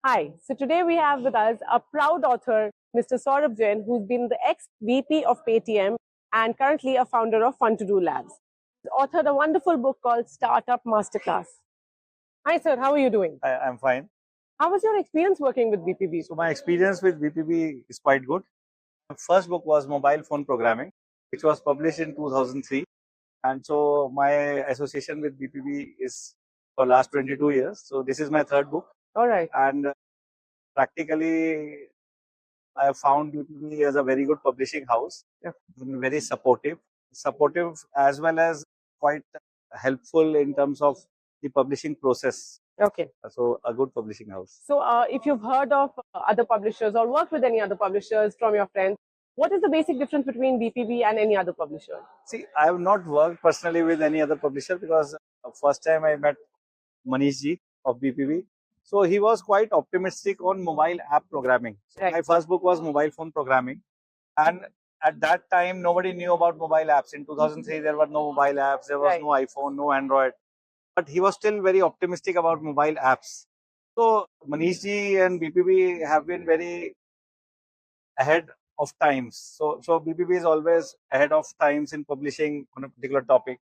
Hi, so today we have with us a proud author, Mr. Saurabh Jain, who's been the ex-VP of Paytm and currently a founder of Fun2Do Labs. He's authored a wonderful book called Startup Masterclass. Hi, sir, how are you doing? I'm fine. How was your experience working with BPB? So my experience with BPB is quite good. The first book was Mobile Phone Programming, which was published in 2003. And so my association with BPB is for last 22 years. So this is my third book. All right. And practically, I have found BPB as a very good publishing house, very supportive as well as quite helpful in terms of the publishing process. Okay. So a good publishing house. So if you've heard of other publishers or worked with any other publishers from your friends, what is the basic difference between BPB and any other publisher? See, I have not worked personally with any other publisher because first time I met Manish ji of BPB. So he was quite optimistic on mobile app programming. So Right. my first book was mobile phone programming. And at that time, nobody knew about mobile apps. In 2003, there were no mobile apps. There was Right. no iPhone, no Android. But he was still very optimistic about mobile apps. So Manish ji and BPB have been very ahead of times. So BPB is always ahead of times in publishing on a particular topic.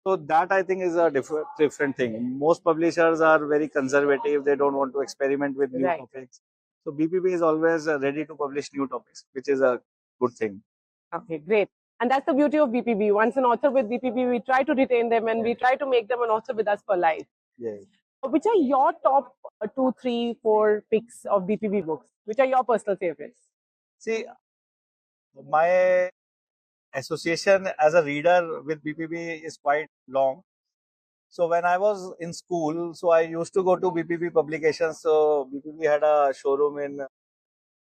So that I think is a different thing. Most publishers are very conservative. They don't want to experiment with new Right. topics. So BPB is always ready to publish new topics, which is a good thing. Okay, great. And that's the beauty of BPB. Once an author with BPB, we try to retain them and we try to make them an author with us for life. Yeah. Which are your top 2, 3, 4 picks of BPB books? Which are your personal favorites? See, my association as a reader with BPB is quite long. So when I was in school, so I used to go to BPB publications. So BPB had a showroom in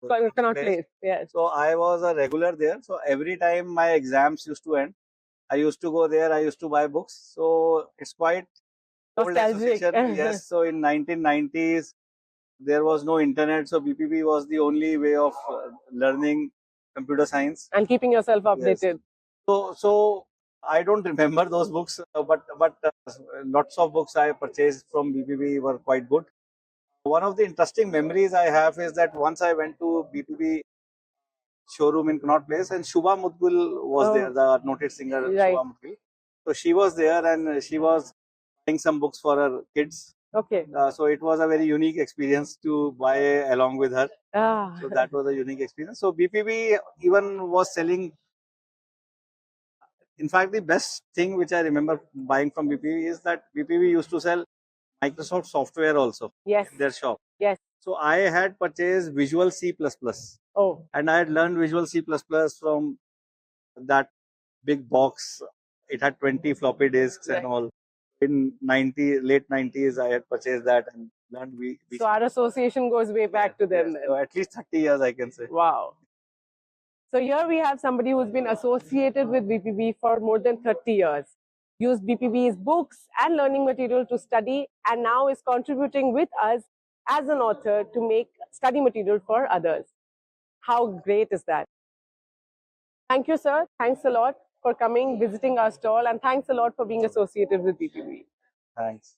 Cannot place. Yes. So I was a regular there. So every time my exams used to end, I used to go there. I used to buy books. So it's quite old Nostalgic. association. Yes. So in 1990s, there was no internet. So BPB was the only way of learning computer science. And keeping yourself Yes. updated. So I don't remember those books, but lots of books I purchased from BPB were quite good. One of the interesting memories I have is that once I went to BPB showroom in Connaught Place and Shubha Mudgul was there, the noted singer Right. Shubha Mudgul. So she was there and she was buying some books for her kids. Okay. So it was a very unique experience to buy along with her. Ah. So that was a unique experience. So BPB even was selling. In fact, the best thing which I remember buying from BPB is that BPB used to sell Microsoft software also. Yes. In their shop. Yes. So I had purchased Visual C++. Oh. And I had learned Visual C++ from that big box. It had 20 floppy disks and all. In late 90s, I had purchased that and learned So our association goes way back to them. So at least 30 years, I can say. Wow. So here we have somebody who's been associated with BPB for more than 30 years, used BPB's books and learning material to study, and now is contributing with us as an author to make study material for others. How great is that? Thank you, sir. Thanks a lot for coming, visiting our stall, and thanks a lot for being associated with BPB. Thanks.